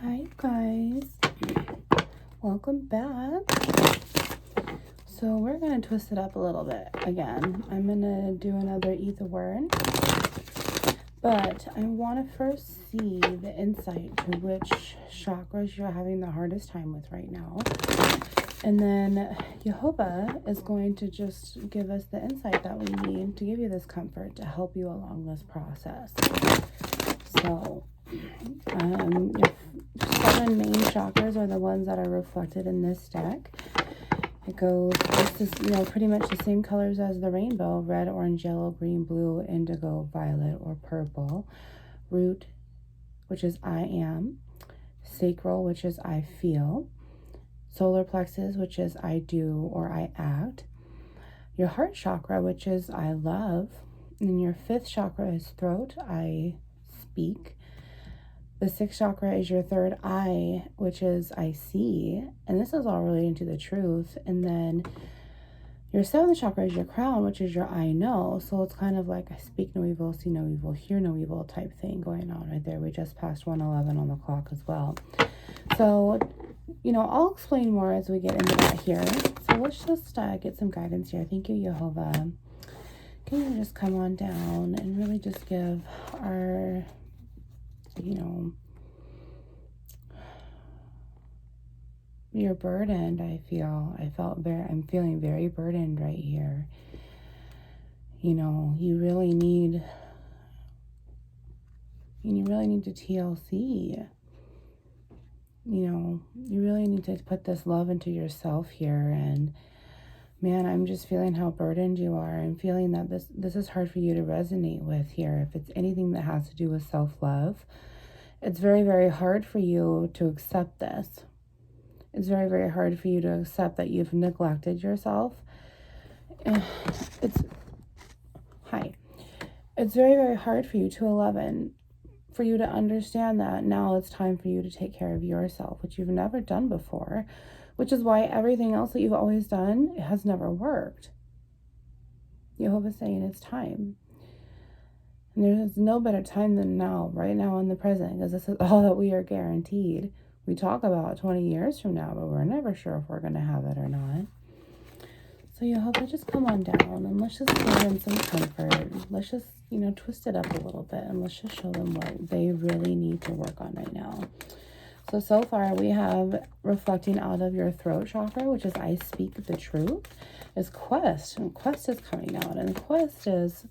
Hi guys, welcome back. So we're gonna twist it up a little bit again. I'm gonna do another Eat the Word, but I want to first see the insight to which chakras you're having the hardest time with right now, and then Jehovah is going to just give us the insight that we need to give you this comfort to help you along this process. So your 7 main chakras are the ones that are reflected in this deck. It goes, this is, pretty much the same colors as the rainbow: red, orange, yellow, green, blue, indigo, violet, or purple. Root, which is I am. Sacral, which is I feel. Solar plexus, which is I do or I act. Your heart chakra, which is I love. And your 5th chakra is throat, I speak. The 6th chakra is your 3rd eye, which is I see. And this is all relating to the truth. And then your 7th chakra is your crown, which is your I know. So it's kind of like I speak no evil, see no evil, hear no evil type thing going on right there. We just passed 111 on the clock as well. So, I'll explain more as we get into that here. So let's just get some guidance here. Thank you, Jehovah. Can you just come on down and really just give our, you're burdened. I'm feeling very burdened right here. You really need to TLC. You really need to put this love into yourself here. And man, I'm just feeling how burdened you are. I'm feeling that this is hard for you to resonate with here. If it's anything that has to do with self-love, it's very, very hard for you to accept this. It's very, very hard for you to accept that you've neglected yourself. It's very, very hard for you, 211, for you to understand that now it's time for you to take care of yourself, which you've never done before, which is why everything else that you've always done has never worked. Jehovah's saying it's time. And there's no better time than now, right now in the present, because this is all that we are guaranteed. We talk about 20 years from now, but we're never sure if we're going to have it or not. So Jehovah, just come on down and let's just give them some comfort. Let's just, twist it up a little bit and let's just show them what they really need to work on right now. So far we have reflecting out of your throat chakra, which is I speak the truth, is quest. And quest is coming out. And quest is,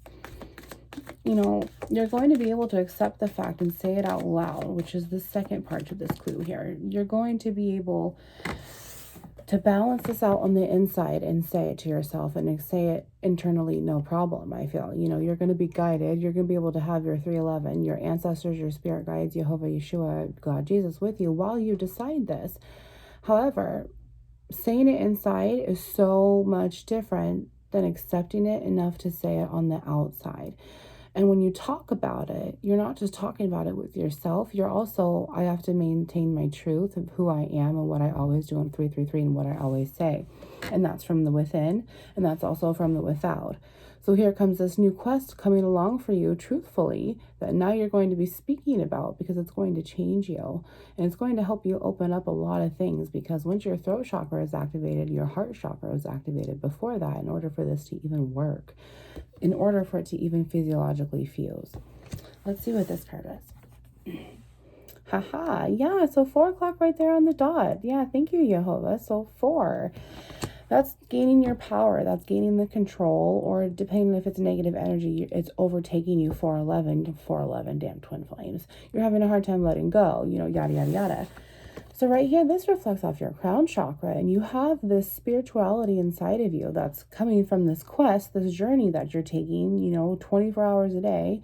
you're going to be able to accept the fact and say it out loud, which is the second part to this clue here. You're going to be able to balance this out on the inside and say it to yourself and say it internally, no problem. I feel, you're going to be guided. You're going to be able to have your 311, your ancestors, your spirit guides, Jehovah, Yeshua, God, Jesus with you while you decide this. However, saying it inside is so much different than accepting it enough to say it on the outside. And when you talk about it, you're not just talking about it with yourself. You're also, I have to maintain my truth of who I am and what I always do in 333 and what I always say. And that's from the within, and that's also from the without. So here comes this new quest coming along for you, truthfully, that now you're going to be speaking about, because it's going to change you. And it's going to help you open up a lot of things, because once your throat chakra is activated, your heart chakra is activated before that in order for this to even work, in order for it to even physiologically fuse. Let's see what this card is. Haha, yeah, so 4 o'clock right there on the dot. Yeah, thank you, Jehovah. So 4. That's gaining your power. That's gaining the control, or depending if it's negative energy, it's overtaking you. 411, damn twin flames. You're having a hard time letting go, yada, yada, yada. So right here, this reflects off your crown chakra, and you have this spirituality inside of you that's coming from this quest, this journey that you're taking, 24 hours a day.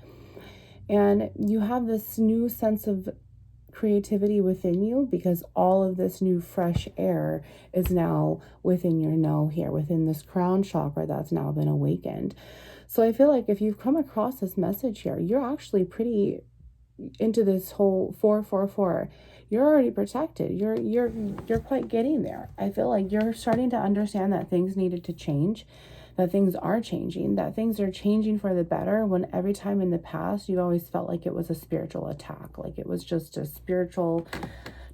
And you have this new sense of creativity within you, because all of this new fresh air is now within your know here, within this crown chakra that's now been awakened. So I feel like if you've come across this message here, you're actually pretty into this whole 444. You're already protected. You're quite getting there. I feel like you're starting to understand that things needed to change, that things are changing, that things are changing for the better, when every time in the past you always felt like it was a spiritual attack, like it was just a spiritual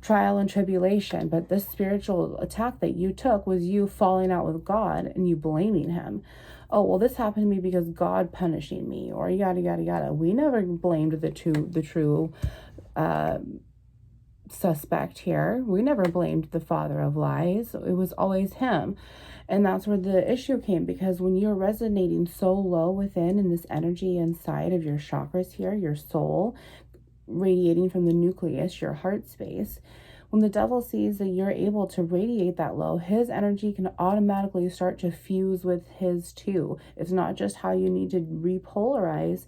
trial and tribulation, but this spiritual attack that you took was you falling out with God and you blaming him. Oh, well, this happened to me because God punishing me, or yada, yada, yada. We never blamed the true suspect here. We never blamed the father of lies. It was always him. And that's where the issue came, because when you're resonating so low within in this energy inside of your chakras here, your soul radiating from the nucleus, your heart space, when the devil sees that you're able to radiate that low, his energy can automatically start to fuse with his too. It's not just how you need to repolarize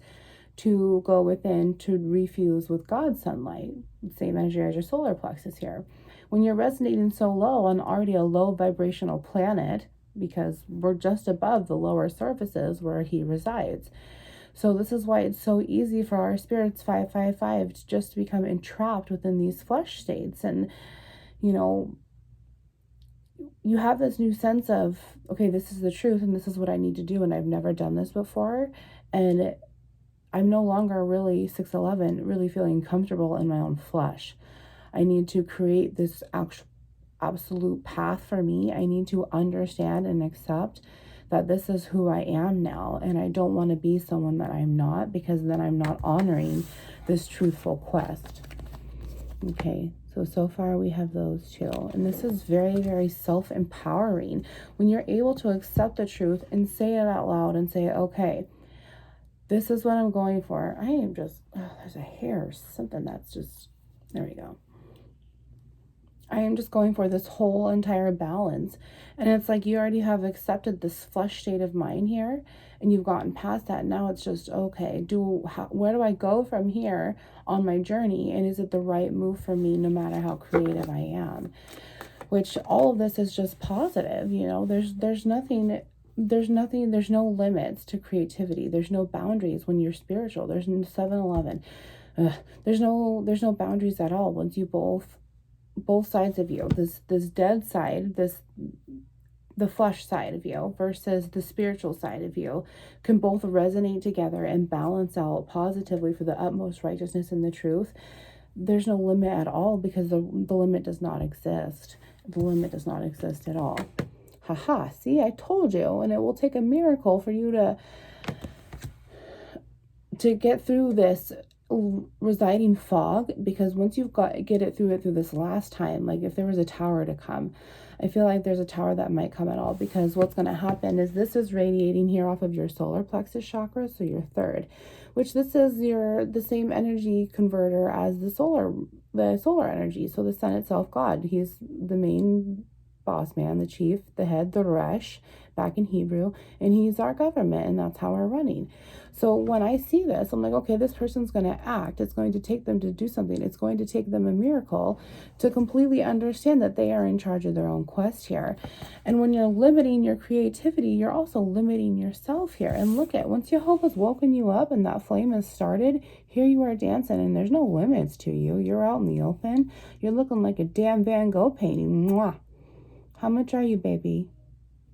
to go within to refuse with God's sunlight. Same energy as your solar plexus here. When you're resonating so low on already a low vibrational planet, because we're just above the lower surfaces where he resides. So this is why it's so easy for our spirits 555 to just become entrapped within these flesh states. And, you know, you have this new sense of, okay, this is the truth and this is what I need to do. And I've never done this before. And I'm no longer really 6'11", really feeling comfortable in my own flesh. I need to create this absolute path for me. I need to understand and accept that this is who I am now. And I don't want to be someone that I'm not, because then I'm not honoring this truthful quest. Okay, so far we have those two. And this is very, very self-empowering. When you're able to accept the truth and say it out loud and say, okay, this is what I'm going for. I am just, there's a hair, something that's just, there we go. I am just going for this whole entire balance. And it's like you already have accepted this flesh state of mind here, and you've gotten past that. Now it's just, okay, where do I go from here on my journey? And is it the right move for me, no matter how creative I am? Which all of this is just positive. You know, there's no limits to creativity. There's no boundaries when you're spiritual. There's 7-Eleven. There's no boundaries at all once you both sides of you, this dead side, the flesh side of you versus the spiritual side of you, can both resonate together and balance out positively for the utmost righteousness and the truth. There's no limit at all, because the limit does not exist. The limit does not exist at all. Haha, see, I told you. And it will take a miracle for you to get through this residing fog, because once you've get it through this last time, like if there was a tower to come, I feel like there's a tower that might come at all, because what's going to happen is this is radiating here off of your solar plexus chakra, so your third, which this is the same energy converter as the solar energy. So the sun itself, God, he's the main boss man, the chief, the head, the Resh, back in Hebrew, and he's our government, and that's how we're running. So when I see this, I'm like, okay, this person's going to act. It's going to take them to do something. It's going to take them a miracle to completely understand that they are in charge of their own quest here. And when you're limiting your creativity, you're also limiting yourself here. And look at, once Jehovah's woken you up and that flame has started, here you are dancing, and there's no limits to you. You're out in the open. You're looking like a damn Van Gogh painting. Mwah. How much are you, baby?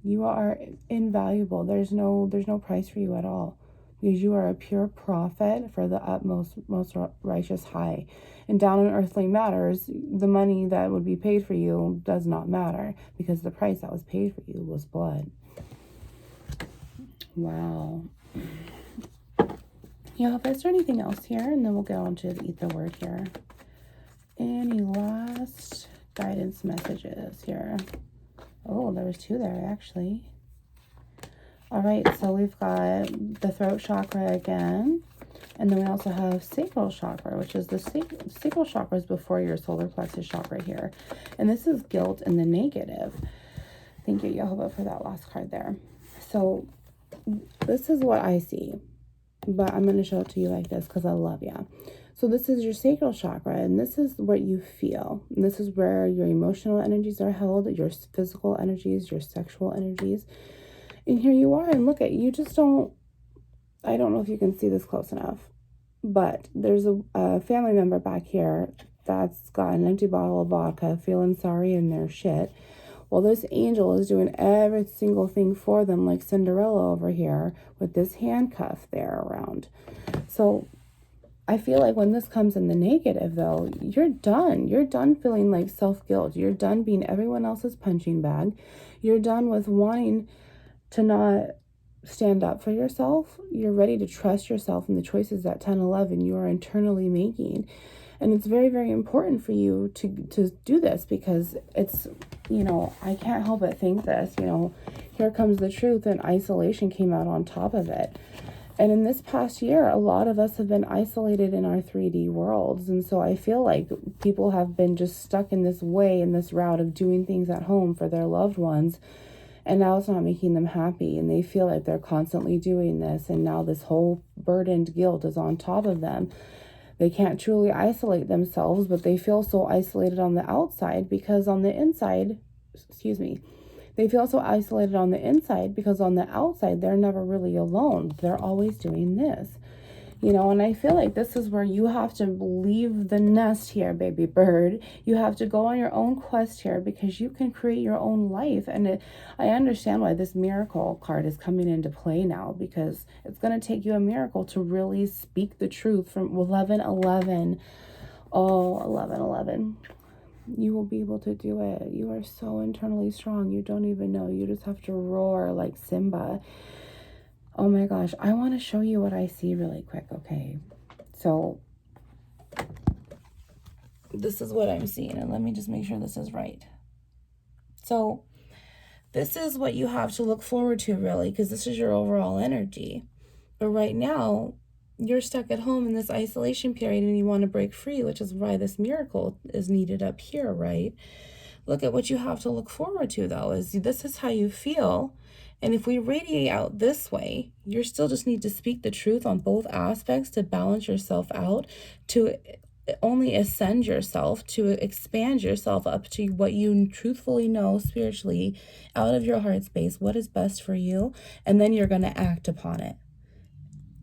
You are invaluable. There's no price for you at all, because you are a pure prophet for the utmost, most righteous high. And down in earthly matters, the money that would be paid for you does not matter, because the price that was paid for you was blood. Wow. Yeah, is there anything else here? And then we'll go on to the ether word here. Any last guidance messages here? Oh, there was 2 there, actually. All right, so we've got the throat chakra again. And then we also have sacral chakra, which is the sacral chakra is before your solar plexus chakra here. And this is guilt in the negative. Thank you, Jehovah, for that last card there. So this is what I see. But I'm going to show it to you like this because I love you. So this is your sacral chakra, and this is what you feel. And this is where your emotional energies are held, your physical energies, your sexual energies. And here you are, and look at, you just don't, I don't know if you can see this close enough, but there's a family member back here that's got an empty bottle of vodka, feeling sorry in their shit. Well, this angel is doing every single thing for them, like Cinderella over here with this handcuff there around. So I feel like when this comes in the negative, though, you're done. You're done feeling like self-guilt. You're done being everyone else's punching bag. You're done with wanting to not stand up for yourself. You're ready to trust yourself and the choices that 10-11 you are internally making. And it's very, very important for you to do this, because it's, I can't help but think this, here comes the truth, and isolation came out on top of it. And in this past year, a lot of us have been isolated in our 3D worlds. And so I feel like people have been just stuck in this way, in this route of doing things at home for their loved ones. And now it's not making them happy. And they feel like they're constantly doing this. And now this whole burdened guilt is on top of them. They can't truly isolate themselves, but they feel so isolated on the outside because on the inside, they feel so isolated on the inside because on the outside, they're never really alone. They're always doing this, and I feel like this is where you have to leave the nest here, baby bird. You have to go on your own quest here, because you can create your own life. And I understand why this miracle card is coming into play now, because it's going to take you a miracle to really speak the truth from 11-11. Oh, 11-11. You will be able to do it. You are so internally strong. You don't even know. You just have to roar like Simba. Oh my gosh. I want to show you what I see really quick. Okay. So this is what I'm seeing. And let me just make sure this is right. So this is what you have to look forward to, really, because this is your overall energy. But right now, you're stuck at home in this isolation period and you want to break free, which is why this miracle is needed up here, right? Look at what you have to look forward to, though, is this is how you feel. And if we radiate out this way, you still just need to speak the truth on both aspects to balance yourself out, to only ascend yourself, to expand yourself up to what you truthfully know spiritually out of your heart space, what is best for you, and then you're going to act upon it.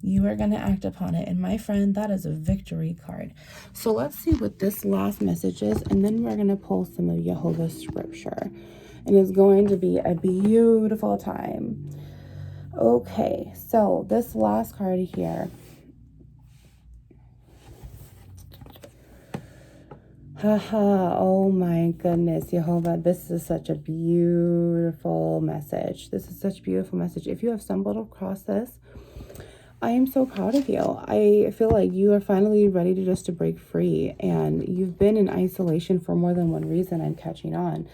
You are going to act upon it. And my friend, that is a victory card. So let's see what this last message is. And then we're going to pull some of Jehovah's scripture. And it's going to be a beautiful time. Okay, so this last card here. Haha, oh my goodness, Jehovah, this is such a beautiful message. This is such a beautiful message. If you have stumbled across this, I am so proud of you. I feel like you are finally ready to break free, and you've been in isolation for more than one reason. I'm catching on.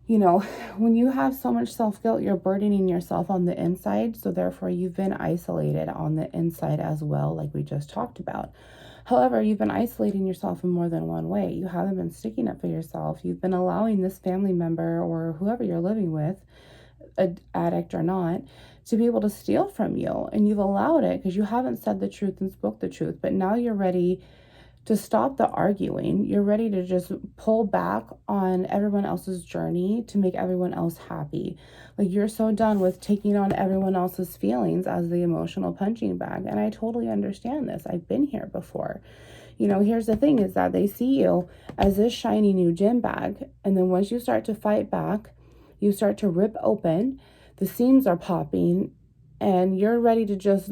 When you have so much self-guilt, you're burdening yourself on the inside. So therefore you've been isolated on the inside as well, like we just talked about. However, you've been isolating yourself in more than one way. You haven't been sticking up for yourself. You've been allowing this family member or whoever you're living with, an addict or not, to be able to steal from you. And you've allowed it because you haven't said the truth and spoke the truth. But now you're ready to stop the arguing. You're ready to just pull back on everyone else's journey to make everyone else happy. Like, you're so done with taking on everyone else's feelings as the emotional punching bag. And I totally understand this. I've been here before. Here's the thing is that they see you as this shiny new gym bag. And then once you start to fight back, you start to rip open, the seams are popping, and you're ready to just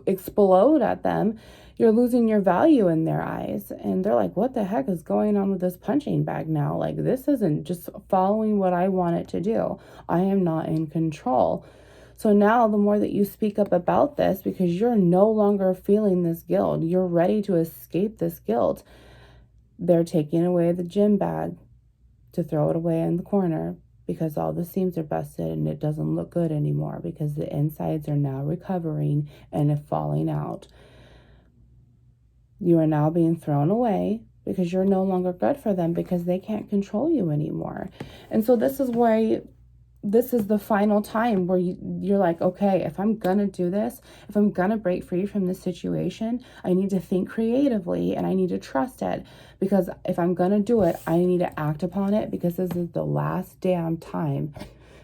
explode at them. You're losing your value in their eyes. And they're like, what the heck is going on with this punching bag now? Like, this isn't just following what I want it to do. I am not in control. So now the more that you speak up about this, because you're no longer feeling this guilt, you're ready to escape this guilt, they're taking away the gym bag to throw it away in the corner, because all the seams are busted and it doesn't look good anymore, because the insides are now recovering and falling out. You are now being thrown away because you're no longer good for them, because they can't control you anymore. And so this is why this is the final time where you're like, okay, if I'm gonna do this, if I'm gonna break free from this situation, I need to think creatively and I need to trust it, because if I'm gonna do it, I need to act upon it, because this is the last damn time.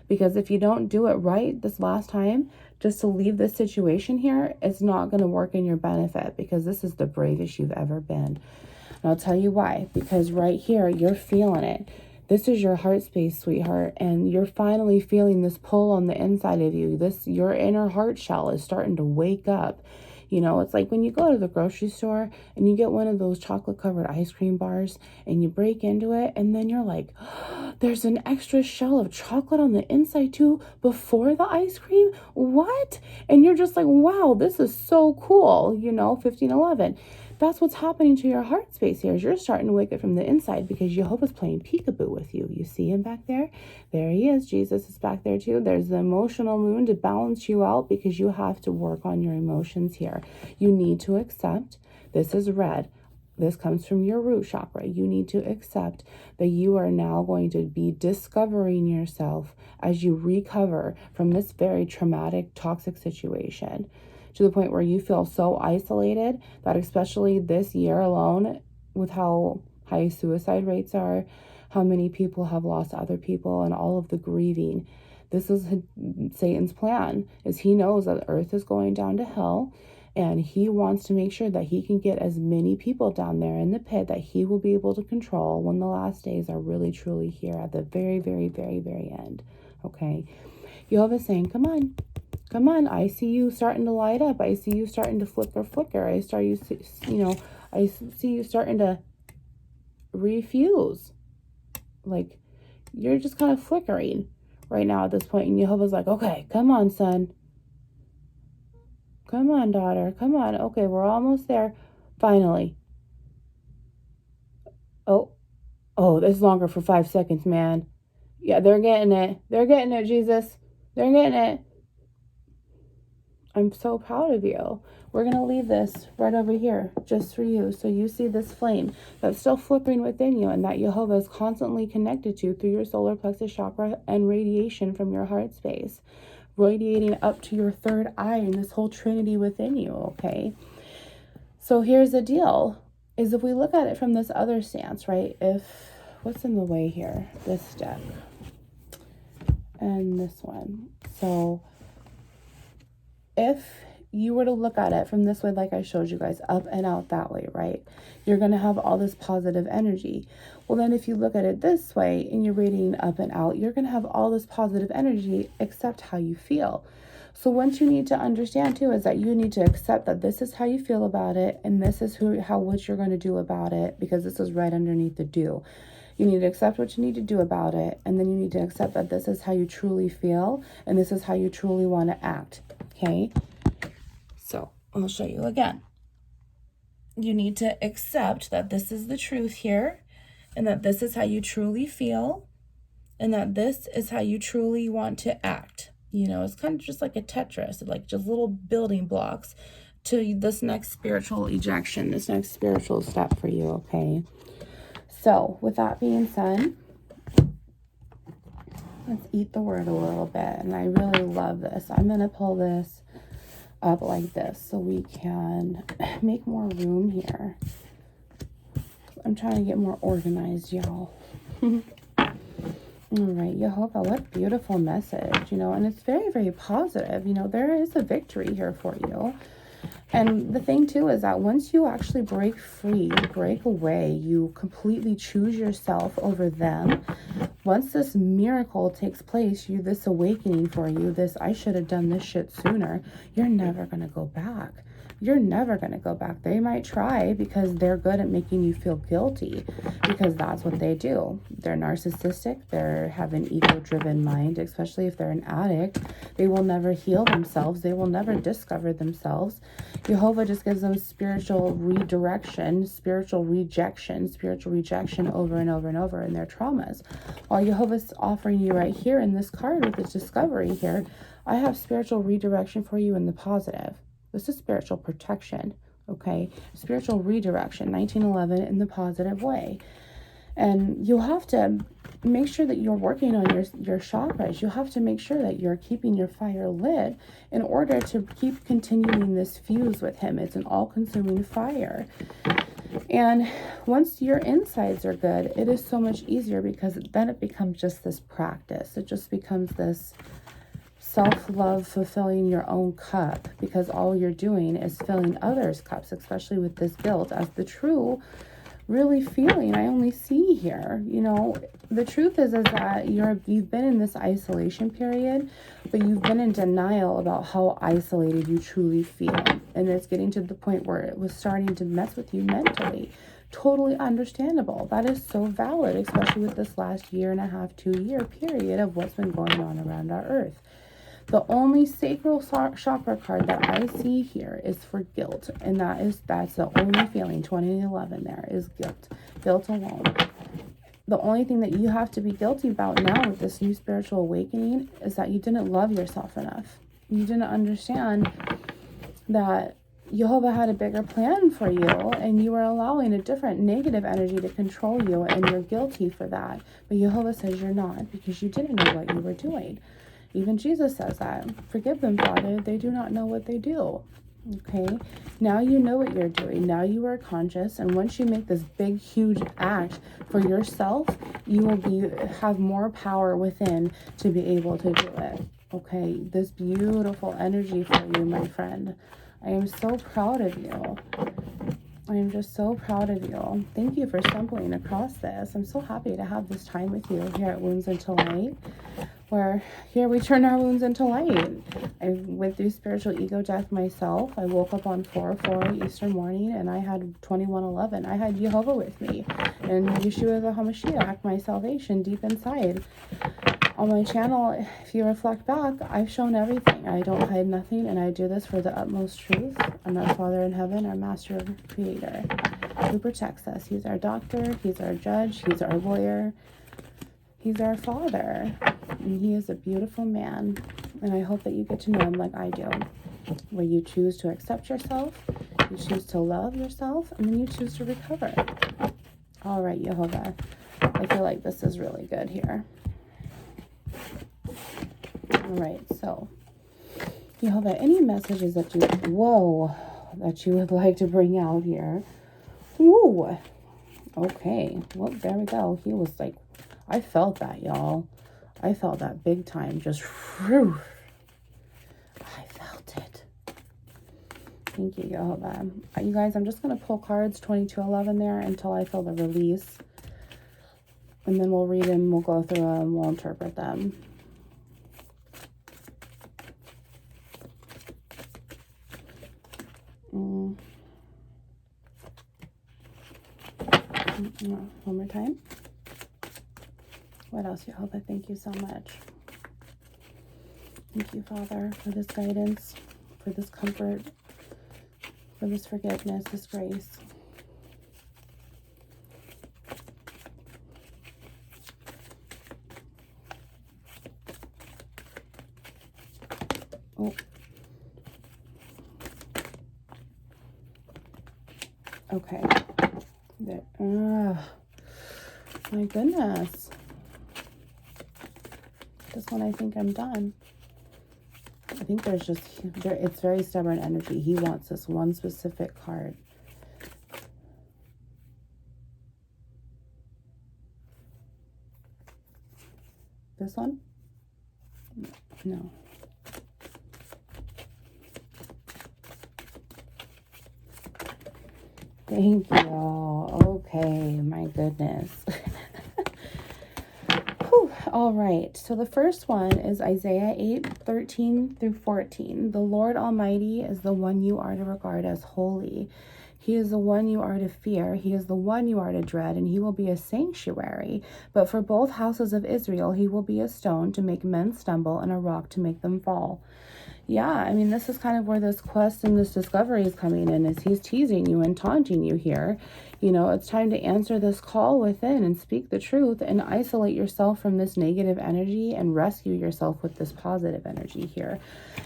Because if you don't do it right this last time, just to leave this situation here, it's not going to work in your benefit, because this is the bravest you've ever been. And I'll tell you why. Because right here, you're feeling it. This is your heart space, sweetheart, and you're finally feeling this pull on the inside of you. Your inner heart shell is starting to wake up. You know, it's like when you go to the grocery store and you get one of those chocolate covered ice cream bars and you break into it, and then you're like, oh, there's an extra shell of chocolate on the inside too before the ice cream. What? And you're just like, wow, this is so cool. You know, 1511. That's what's happening to your heart space here, is you're starting to wake up from the inside because Jehovah's playing peekaboo with you. You see him back there? There he is. Jesus is back there too. There's the emotional moon to balance you out, because you have to work on your emotions here. You need to accept, this is red. This comes from your root chakra. You need to accept that you are now going to be discovering yourself as you recover from this very traumatic, toxic situation, to the point where you feel so isolated that, especially this year alone, with how high suicide rates are, how many people have lost other people, and all of the grieving. This is Satan's plan, is he knows that Earth is going down to hell, and he wants to make sure that he can get as many people down there in the pit that he will be able to control when the last days are really, truly here at the very, very, very, very end. Okay? Jehovah's saying, come on. Come on, I see you starting to light up. I see you starting to flicker. I see you starting to refuse. Like, you're just kind of flickering right now at this point. And Jehovah's like, okay, come on, son. Come on, daughter. Come on. Okay, we're almost there. Finally. Oh, this is longer for 5 seconds, man. Yeah, they're getting it. They're getting it, Jesus. They're getting it. I'm so proud of you. We're going to leave this right over here just for you. So you see this flame that's still flickering within you, and that Jehovah is constantly connected to through your solar plexus chakra and radiation from your heart space, radiating up to your third eye and this whole trinity within you, okay? So here's the deal, is if we look at it from this other stance, right? What's in the way here? This deck and this one. So if you were to look at it from this way, like I showed you guys, up and out that way, right? You're going to have all this positive energy. Well, then if you look at it this way and you're radiating up and out, you're going to have all this positive energy except how you feel. So what you need to understand too is that you need to accept that this is how you feel about it, and this is what you're going to do about it, because this is right underneath the do. You need to accept what you need to do about it, and then you need to accept that this is how you truly feel, and this is how you truly want to act, okay? So I'll show you again. You need to accept that this is the truth here, and that this is how you truly feel, and that this is how you truly want to act. You know, it's kind of just like a Tetris, like just little building blocks to this next spiritual ejection, this next spiritual step for you, okay? So with that being said, let's eat the word a little bit. And I really love this. I'm going to pull this up like this so we can make more room here. I'm trying to get more organized, y'all. All right, Jehovah, what beautiful message, you know, and it's very, very positive. You know, there is a victory here for you. And the thing too is that once you actually break free, break away, you completely choose yourself over them. Once this miracle takes place, this awakening for you, this I should have done this shit sooner, you're never going to go back. You're never going to go back. They might try because they're good at making you feel guilty, because that's what they do. They're narcissistic. They have an ego-driven mind, especially if they're an addict. They will never heal themselves. They will never discover themselves. Jehovah just gives them spiritual redirection, spiritual rejection over and over and over in their traumas. While Jehovah's offering you right here in this card with this discovery here, I have spiritual redirection for you in the positive. This is spiritual protection, okay? Spiritual redirection, 1911, in the positive way. And you have to make sure that you're working on your chakras. You have to make sure that you're keeping your fire lit in order to keep continuing this fuse with him. It's an all-consuming fire. And once your insides are good, it is so much easier, because then it becomes just this practice. It just becomes this self-love, fulfilling your own cup, because all you're doing is filling others' cups, especially with this guilt, as the true really feeling I only see here. You know, the truth is that you've been in this isolation period, but you've been in denial about how isolated you truly feel. And it's getting to the point where it was starting to mess with you mentally. Totally understandable. That is so valid, especially with this last 1.5 to 2 year period of what's been going on around our earth. The only Sacral Chakra card that I see here is for guilt. And that's the only feeling. 2011 there is guilt. Guilt alone. The only thing that you have to be guilty about now with this new spiritual awakening is that you didn't love yourself enough. You didn't understand that Jehovah had a bigger plan for you, and you were allowing a different negative energy to control you, and you're guilty for that. But Jehovah says you're not, because you didn't know what you were doing. Even Jesus says that. Forgive them, Father. They do not know what they do. Okay? Now you know what you're doing. Now you are conscious. And once you make this big, huge act for yourself, you will have more power within to be able to do it. Okay? This beautiful energy for you, my friend. I am so proud of you. I am just so proud of you. Thank you for stumbling across this. I'm so happy to have this time with you here at Wounds into Light, where here we turn our wounds into light. I went through spiritual ego death myself. I woke up on 4/4 Eastern morning, and I had 2111. I had Jehovah with me, and Yeshua the HaMashiach, my salvation, deep inside. On my channel, if you reflect back, I've shown everything. I don't hide nothing, and I do this for the utmost truth. And our Father in heaven, our Master Creator, who protects us. He's our doctor, He's our judge, He's our lawyer, He's our Father. And He is a beautiful man. And I hope that you get to know Him like I do, where you choose to accept yourself, you choose to love yourself, and then you choose to recover. All right, Jehovah. I feel like this is really good here. All right, so Jehovah, any messages that you would like to bring out here? Woo. Okay, well, there we go. He was like, I felt that, y'all. I felt that big time. Just, whew. I felt it. Thank you, Jehovah. You guys, I'm just going to pull cards 2211 there until I feel the release. And then we'll read them, we'll go through them, we'll interpret them. One more time. What else, Jehovah? Thank you so much. Thank you, Father, for this guidance, for this comfort, for this forgiveness, this grace. Oh. Okay. There. My goodness. This one, I think I'm done. I think it's very stubborn energy. He wants this one specific card. This one? No. Thank you. Okay, my goodness. All right, so the first one is Isaiah 8:13-14. The Lord Almighty is the one you are to regard as holy. He is the one you are to fear. He is the one you are to dread, and He will be a sanctuary. But for both houses of Israel, He will be a stone to make men stumble and a rock to make them fall. Yeah, I mean, this is kind of where this quest and this discovery is coming in, is He's teasing you and taunting you here. You know, it's time to answer this call within and speak the truth and isolate yourself from this negative energy and rescue yourself with this positive energy here.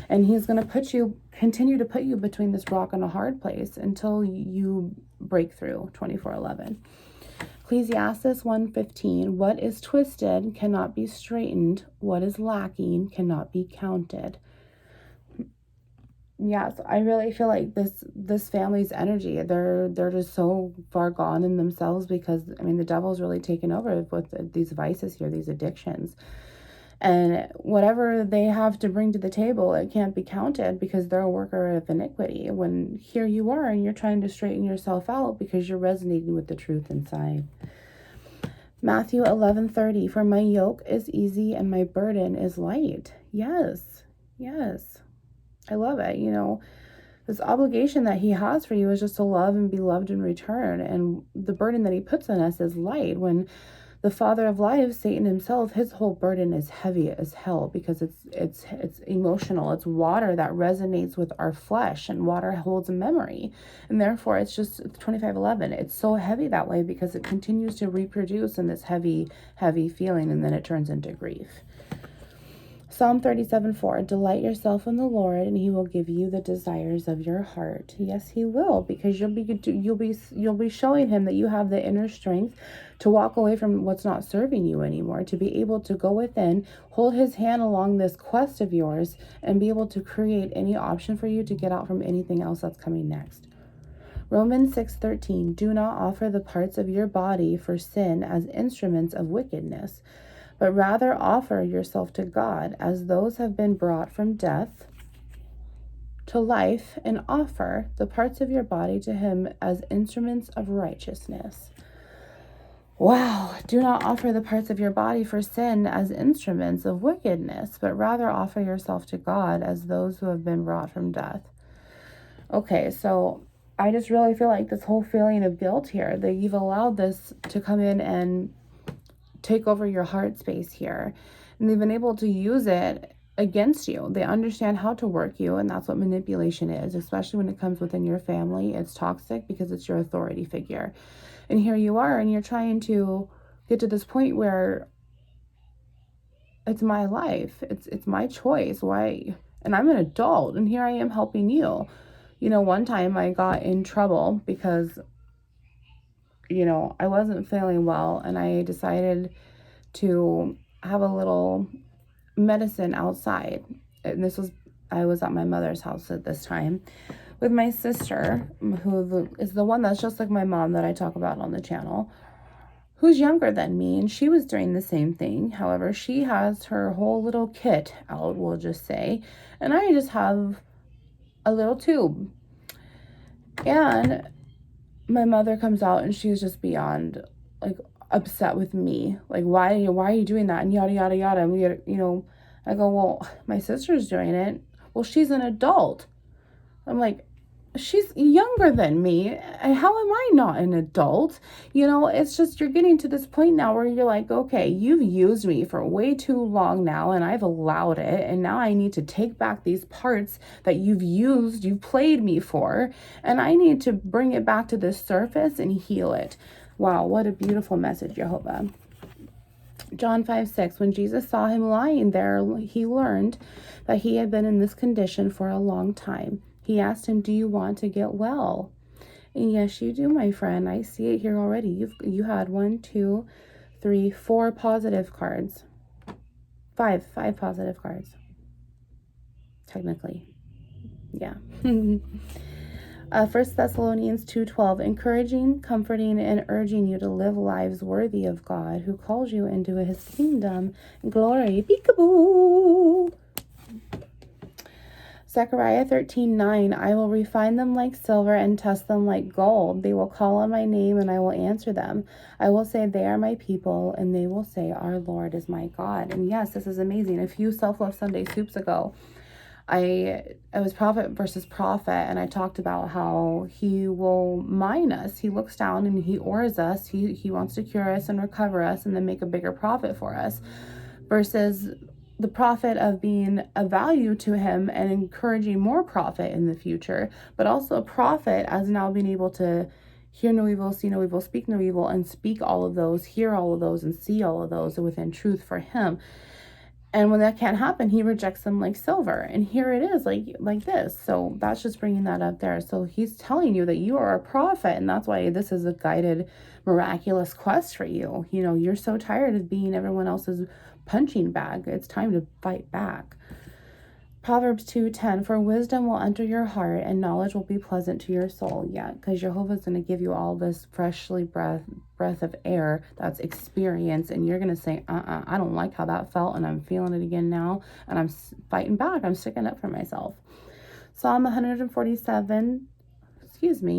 And He's going to continue to put you between this rock and a hard place until you break through. 2411. Ecclesiastes 1:15. What is twisted cannot be straightened. What is lacking cannot be counted. Yes, I really feel like this family's energy, they're just so far gone in themselves, because I mean the devil's really taken over with these vices here, these addictions. And whatever they have to bring to the table, it can't be counted, because they're a worker of iniquity. When here you are and you're trying to straighten yourself out because you're resonating with the truth inside. Matthew 11:30. For my yoke is easy and my burden is light. Yes. I love it. You know, This obligation that he has for you is just to love and be loved in return. And the burden that he puts on us is light. When the father of life, Satan himself, his whole burden is heavy as hell, because it's emotional. It's water that resonates with our flesh, and water holds a memory. And therefore, it's just 2511. It's so heavy that way because it continues to reproduce in this heavy, heavy feeling, and then it turns into grief. Psalm 37:4, delight yourself in the Lord, and he will give you the desires of your heart. Yes, he will, because you'll be showing him that you have the inner strength to walk away from what's not serving you anymore, to be able to go within, hold his hand along this quest of yours, and be able to create any option for you to get out from anything else that's coming next. Romans 6:13, do not offer the parts of your body for sin as instruments of wickedness, but rather offer yourself to God as those have been brought from death to life, and offer the parts of your body to him as instruments of righteousness. Wow. Do not offer the parts of your body for sin as instruments of wickedness, but rather offer yourself to God as those who have been brought from death. Okay, so I just really feel like this whole feeling of guilt here, that you've allowed this to come in and take over your heart space here, and they've been able to use it against you. They understand how to work you, and that's what manipulation is, especially when it comes within your family. It's toxic because it's your authority figure, and here you are, and you're trying to get to this point where it's my life, it's my choice, why? And I'm an adult, and here I am helping you. One time I got in trouble because I wasn't feeling well, and I decided to have a little medicine outside. And I was at my mother's house at this time with my sister, who is the one that's just like my mom that I talk about on the channel, who's younger than me, and she was doing the same thing. However, she has her whole little kit out, we'll just say, and I just have a little tube. And my mother comes out, and she's just beyond upset with me. Why are you doing that? And yada, yada, yada. And I go, well, my sister's doing it. Well, she's an adult. I'm like, she's younger than me. How am I not an adult? It's just, you're getting to this point now where you're like, okay, you've used me for way too long now, and I've allowed it. And now I need to take back these parts that you've played me for, and I need to bring it back to the surface and heal it. Wow, what a beautiful message, Jehovah. John 5:6, when Jesus saw him lying there, he learned that he had been in this condition for a long time. He asked him, do you want to get well? And yes, you do, my friend. I see it here already. You had 4 positive cards. Five positive cards. Technically. Yeah. 1 Thessalonians 2:12, encouraging, comforting, and urging you to live lives worthy of God, who calls you into his kingdom. Glory. Peekaboo. Zechariah 13:9, I will refine them like silver and test them like gold. They will call on my name, and I will answer them. I will say, they are my people, and they will say, our Lord is my God. And yes, this is amazing. A few Self-Love Sunday soups ago, I was prophet versus prophet, and I talked about how he will mine us. He looks down and he ores us. He wants to cure us and recover us and then make a bigger profit for us, versus the profit of being a value to him and encouraging more profit in the future, but also a profit as now being able to hear no evil, see no evil, speak no evil, and speak all of those, hear all of those, and see all of those within truth for him. And when that can't happen, he rejects them like silver. And here it is, like this. So that's just bringing that up there. So he's telling you that you are a prophet, and that's why this is a guided, miraculous quest for you. You're so tired of being everyone else's punching bag. It's time to fight back. Proverbs 2:10, for wisdom will enter your heart, and knowledge will be pleasant to your soul. Yeah, because Jehovah's going to give you all this freshly breath of air that's experience, and you're going to say, I don't like how that felt, and I'm feeling it again now, and I'm fighting back. I'm sticking up for myself. Psalm 147,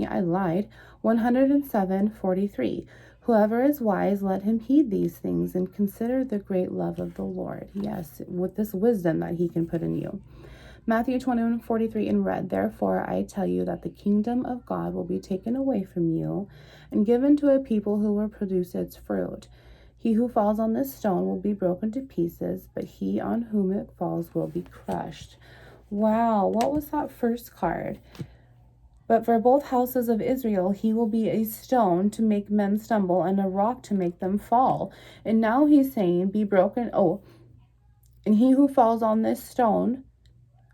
I lied, 107:43. Whoever is wise, let him heed these things and consider the great love of the Lord. Yes, with this wisdom that he can put in you. Matthew 21:43 in red. Therefore, I tell you that the kingdom of God will be taken away from you and given to a people who will produce its fruit. He who falls on this stone will be broken to pieces, but he on whom it falls will be crushed. Wow, what was that first card? But for both houses of Israel, he will be a stone to make men stumble and a rock to make them fall. And now he's saying, be broken. Oh, and he who falls on this stone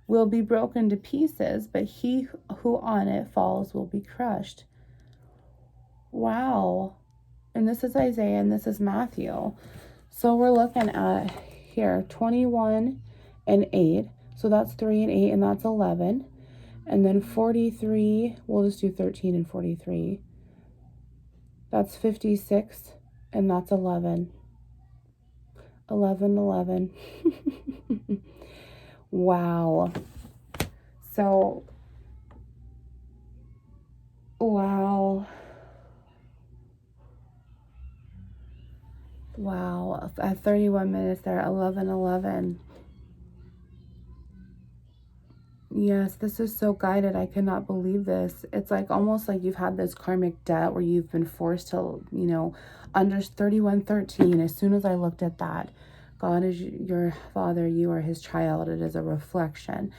will be broken to pieces, but he who on it falls will be crushed. Wow. And this is Isaiah and this is Matthew. So we're looking at here 21 and 8. So that's 3 and 8, and that's 11. And then 43, we'll just do 13 and 43. That's 56, and that's 11. 11. Wow. So, wow. At 31 minutes there, 11. Yes, this is so guided. I cannot believe this. It's like almost like you've had this karmic debt where you've been forced to, under 31:13. As soon as I looked at that, God is your father, you are his child. It is a reflection.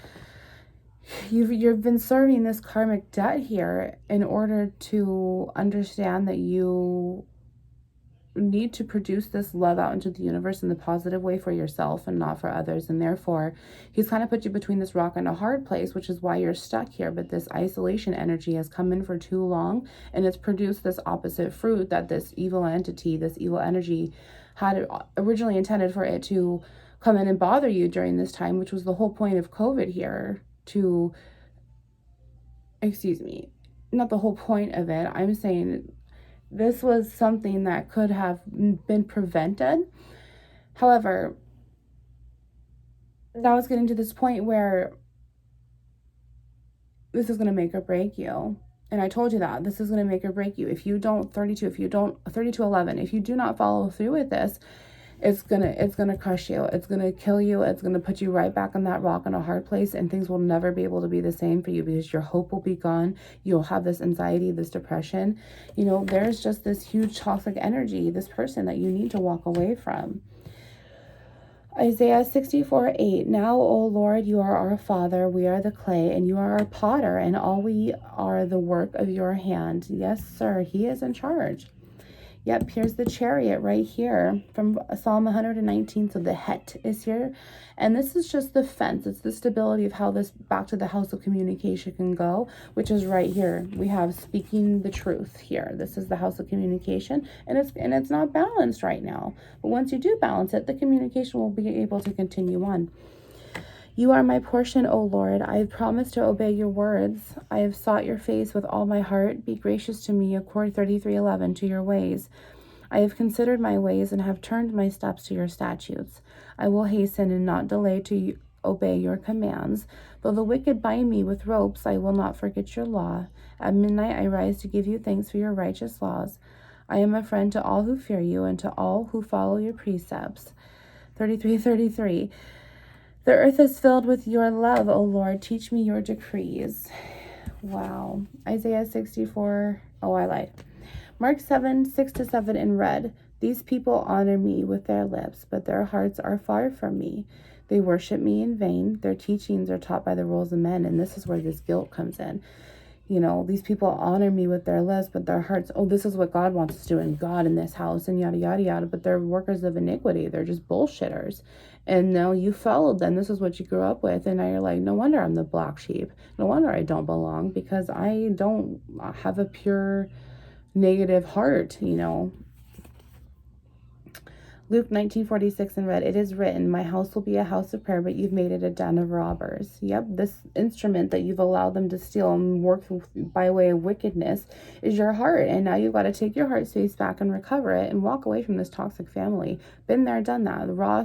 You've been serving this karmic debt here in order to understand that you need to produce this love out into the universe in the positive way for yourself and not for others. And therefore, he's kind of put you between this rock and a hard place, which is why you're stuck here. But this isolation energy has come in for too long, and it's produced this opposite fruit that this evil entity, this evil energy had originally intended for it to come in and bother you during this time, which was the whole point of COVID here. Not the whole point of it. I'm saying this was something that could have been prevented. However, now it's getting to this point where this is going to make or break you. And I told you that this is going to make or break you. If you don't 32:11, if you do not follow through with this, it's gonna crush you. It's gonna kill you. It's gonna put you right back on that rock in a hard place, and things will never be able to be the same for you because your hope will be gone. You'll have this anxiety, this depression. There's just this huge toxic energy, this person that you need to walk away from. Isaiah 64:8. Now, O Lord, you are our Father, we are the clay, and you are our potter, and all we are the work of your hand. Yes, sir, he is in charge. Yep, here's the chariot right here from Psalm 119. So the het is here. And this is just the fence. It's the stability of how this back to the house of communication can go, which is right here. We have speaking the truth here. This is the house of communication, and it's not balanced right now. But once you do balance it, the communication will be able to continue on. You are my portion, O Lord. I have promised to obey your words. I have sought your face with all my heart. Be gracious to me, according 33:11 to your ways. I have considered my ways and have turned my steps to your statutes. I will hasten and not delay to obey your commands. Though the wicked bind me with ropes, I will not forget your law. At midnight I rise to give you thanks for your righteous laws. I am a friend to all who fear you and to all who follow your precepts. 33:33. The earth is filled with your love, O Lord. Teach me your decrees. Wow. Isaiah 64. Oh, I lied. Mark 7:6-7 in red. These people honor me with their lips, but their hearts are far from me. They worship me in vain. Their teachings are taught by the rules of men, and this is where this guilt comes in. These people honor me with their lips, but their hearts, this is what God wants us to do, and God in this house, and yada, yada, yada. But they're workers of iniquity. They're just bullshitters. And now you followed them. This is what you grew up with. And now you're like, no wonder I'm the black sheep. No wonder I don't belong, because I don't have a pure negative heart, Luke 19:46 in red. It is written, my house will be a house of prayer, but you've made it a den of robbers. Yep, this instrument that you've allowed them to steal and work by way of wickedness is your heart. And now you've got to take your heart space back and recover it and walk away from this toxic family. Been there, done that. The raw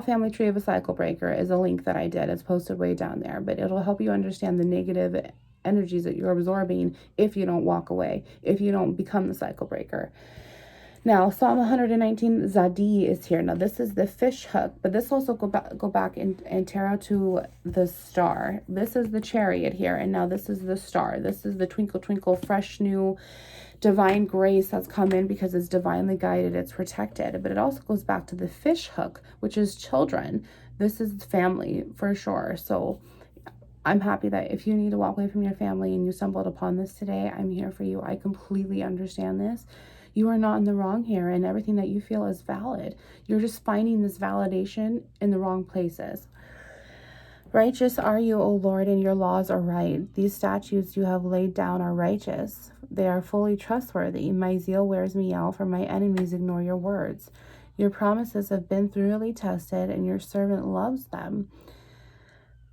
family tree of a Cyclebreaker is a link that I did. It's posted way down there, but it'll help you understand the negative energies that you're absorbing if you don't walk away, if you don't become the Cyclebreaker. Now, Psalm 119, Zadi is here. Now, this is the fish hook, but this also go back in tarot to the star. This is the chariot here, and now this is the star. This is the twinkle, twinkle, fresh, new, divine grace that's come in because it's divinely guided, it's protected. But it also goes back to the fish hook, which is children. This is family, for sure. So I'm happy that if you need to walk away from your family and you stumbled upon this today, I'm here for you. I completely understand this. You are not in the wrong here, and everything that you feel is valid. You're just finding this validation in the wrong places. Righteous are you, O Lord, and your laws are right. These statutes you have laid down are righteous. They are fully trustworthy. My zeal wears me out, for my enemies ignore your words. Your promises have been thoroughly tested, and your servant loves them.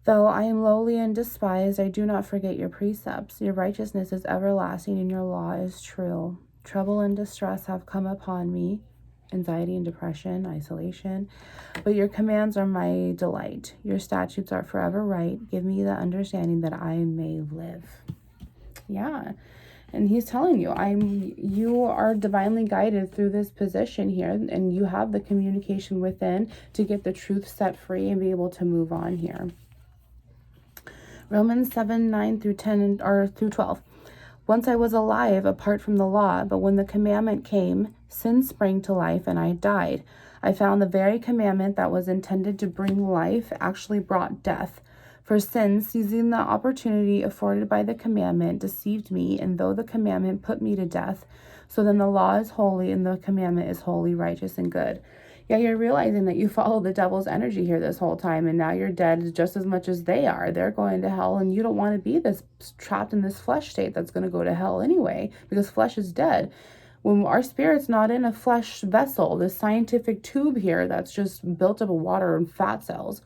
Though I am lowly and despised, I do not forget your precepts. Your righteousness is everlasting, and your law is true. Trouble and distress have come upon me, anxiety and depression, isolation, but your commands are my delight. Your statutes are forever right. Give me the understanding that I may live. Yeah. And he's telling you, you are divinely guided through this position here, and you have the communication within to get the truth set free and be able to move on here. Romans 7, 9 through 10, or through 12. Once I was alive apart from the law, but when the commandment came, sin sprang to life and I died. I found the very commandment that was intended to bring life actually brought death. For sin, seizing the opportunity afforded by the commandment, deceived me, and though the commandment put me to death, so then the law is holy and the commandment is holy, righteous, and good. Yeah, you're realizing that you follow the devil's energy here this whole time, and now you're dead just as much as they are. They're going to hell, and you don't want to be this trapped in this flesh state that's going to go to hell anyway, because flesh is dead. When our spirit's not in a flesh vessel, this scientific tube here that's just built up of water and fat cells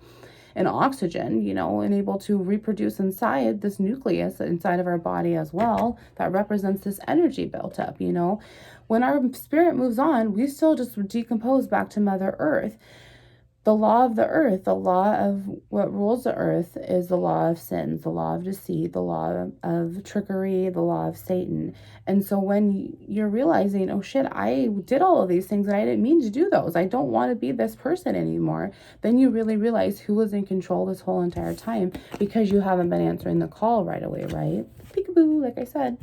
and oxygen, and able to reproduce inside this nucleus inside of our body as well, that represents this energy built up, When our spirit moves on, we still just decompose back to Mother Earth. The law of the earth, the law of what rules the earth is the law of sins, the law of deceit, the law of trickery, the law of Satan. And so when you're realizing, oh shit, I did all of these things and I didn't mean to do those, I don't want to be this person anymore, then you really realize who was in control this whole entire time, because you haven't been answering the call right away, right? Peekaboo, like I said.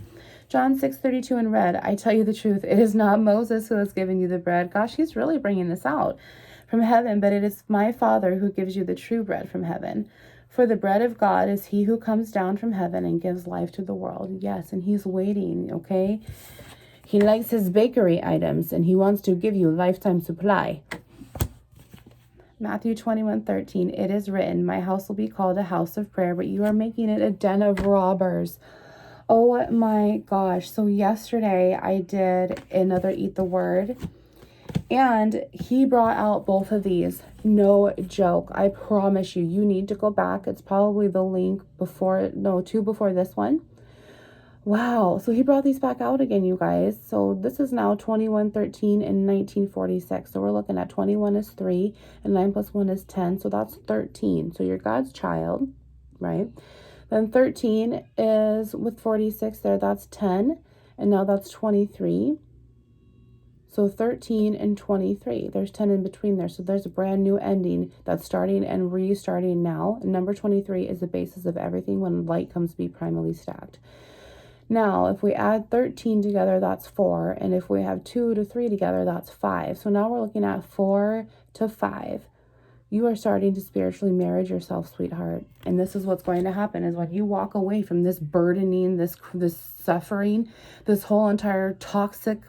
John 6:32 in red, I tell you the truth, it is not Moses who has given you the bread. Gosh, he's really bringing this out from heaven, but it is my Father who gives you the true bread from heaven. For the bread of God is he who comes down from heaven and gives life to the world. Yes, and he's waiting, okay? He likes his bakery items, and he wants to give you lifetime supply. Matthew 21:13, it is written, my house will be called a house of prayer, but you are making it a den of robbers. Oh my gosh. So yesterday I did another Eat the Word, and he brought out both of these. No joke. I promise you, you need to go back. It's probably the link two before this one. Wow. So he brought these back out again, you guys. So this is now 2113 and 1946. So we're looking at 21 is 3 and 9 plus 1 is 10. So that's 13. So you're God's child, right? Then 13 is with 46 there, that's 10. And now that's 23. So 13 and 23, there's 10 in between there. So there's a brand new ending that's starting and restarting now. And number 23 is the basis of everything when light comes to be primally stacked. Now, if we add 13 together, that's 4. And if we have 2 to 3 together, that's 5. So now we're looking at 4 to 5. You are starting to spiritually marriage yourself, sweetheart. And this is what's going to happen, is when you walk away from this burdening, this suffering, this whole entire toxic,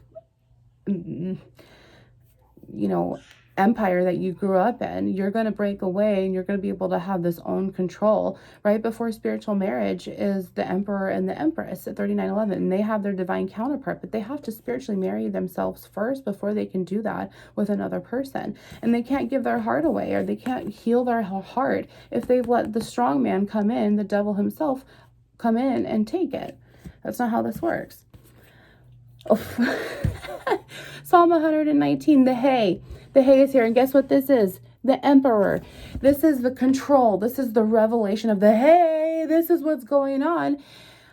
empire that you grew up in, you're going to break away and you're going to be able to have this own control. Right before spiritual marriage is the emperor and the empress at 3911, and they have their divine counterpart, but they have to spiritually marry themselves first before they can do that with another person. And they can't give their heart away, or they can't heal their heart if they've let the strong man come in, the devil himself come in and take it. That's not how this works. Oh. Psalm 119, the hay. The hay is here. And guess what this is? The emperor. This is the control. This is the revelation of the hay. This is what's going on.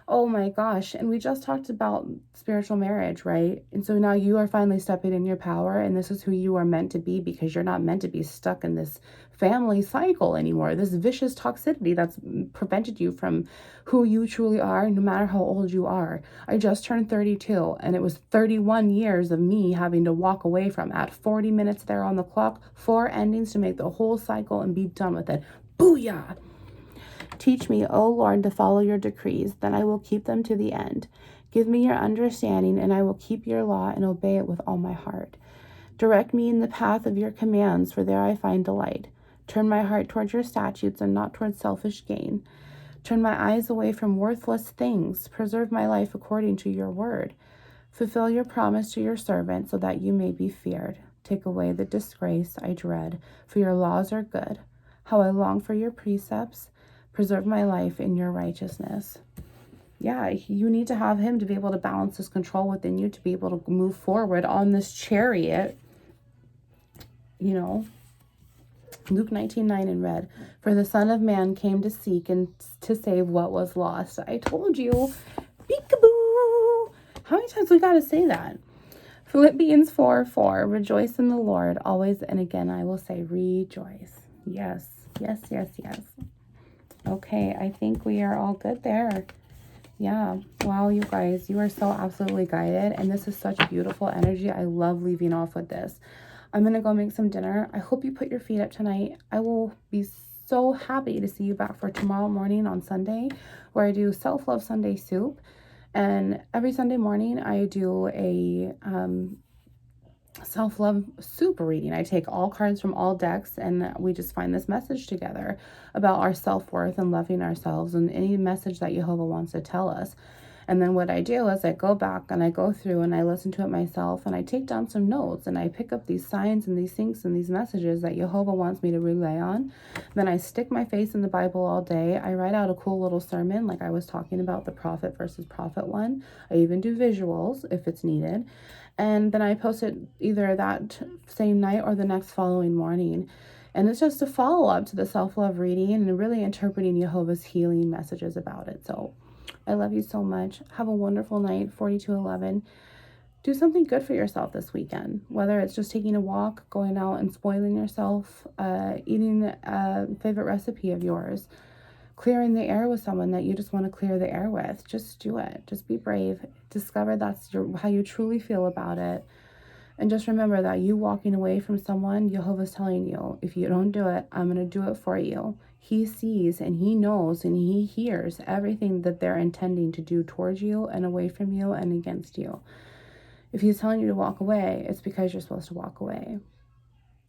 Oh my gosh. And we just talked about spiritual marriage, right? And so now you are finally stepping in your power, and this is who you are meant to be, because you're not meant to be stuck in this family cycle anymore, this vicious toxicity that's prevented you from who you truly are, no matter how old you are. I just turned 32, and it was 31 years of me having to walk away from, at 40 minutes there on the clock, 4 endings to make the whole cycle and be done with it. Booyah! Teach me, O Lord, to follow your decrees, then I will keep them to the end. Give me your understanding, and I will keep your law and obey it with all my heart. Direct me in the path of your commands, for there I find delight. Turn my heart toward your statutes and not toward selfish gain. Turn my eyes away from worthless things. Preserve my life according to your word. Fulfill your promise to your servant, so that you may be feared. Take away the disgrace I dread, for your laws are good. How I long for your precepts. Preserve my life in your righteousness. Yeah, you need to have him to be able to balance this control within you, to be able to move forward on this chariot. You know, Luke 19:9 in red. For the Son of Man came to seek and to save what was lost. I told you. Peekaboo. How many times we got to say that? Philippians 4:4. Rejoice in the Lord always, and again I will say rejoice. Yes, yes, yes, yes. Okay, I think we are all good there. Yeah. Wow, you guys, you are so absolutely guided. And this is such beautiful energy. I love leaving off with this. I'm going to go make some dinner. I hope you put your feet up tonight. I will be so happy to see you back for tomorrow morning on Sunday, where I do Self-Love Sunday Soup. And every Sunday morning, I do a self-love soup reading. I take all cards from all decks, and we just find this message together about our self-worth and loving ourselves, and any message that Jehovah wants to tell us. And then what I do is I go back and I go through and I listen to it myself, and I take down some notes, and I pick up these signs and these things and these messages that Jehovah wants me to relay on. Then I stick my face in the Bible all day. I write out a cool little sermon, like I was talking about the prophet versus prophet one. I even do visuals if it's needed. And then I post it either that same night or the next following morning. And it's just a follow-up to the self-love reading and really interpreting Jehovah's healing messages about it. So I love you so much. Have a wonderful night. 4211. Do something good for yourself this weekend, whether it's just taking a walk, going out and spoiling yourself, eating a favorite recipe of yours, clearing the air with someone that you just want to clear the air with. Just do it. Just be brave. Discover that's how you truly feel about it. And just remember that you walking away from someone, Jehovah's telling you, if you don't do it, I'm going to do it for you. He sees and he knows and he hears everything that they're intending to do towards you and away from you and against you. If he's telling you to walk away, it's because you're supposed to walk away.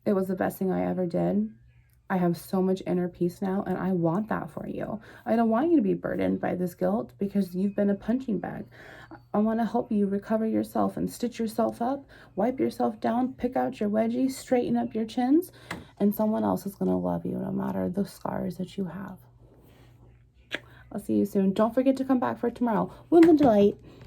It was the best thing I ever did. I have so much inner peace now, and I want that for you. I don't want you to be burdened by this guilt because you've been a punching bag. I want to help you recover yourself and stitch yourself up, wipe yourself down, pick out your wedgies, straighten up your chins, and someone else is going to love you no matter the scars that you have. I'll see you soon. Don't forget to come back for tomorrow. Wounds and Delight.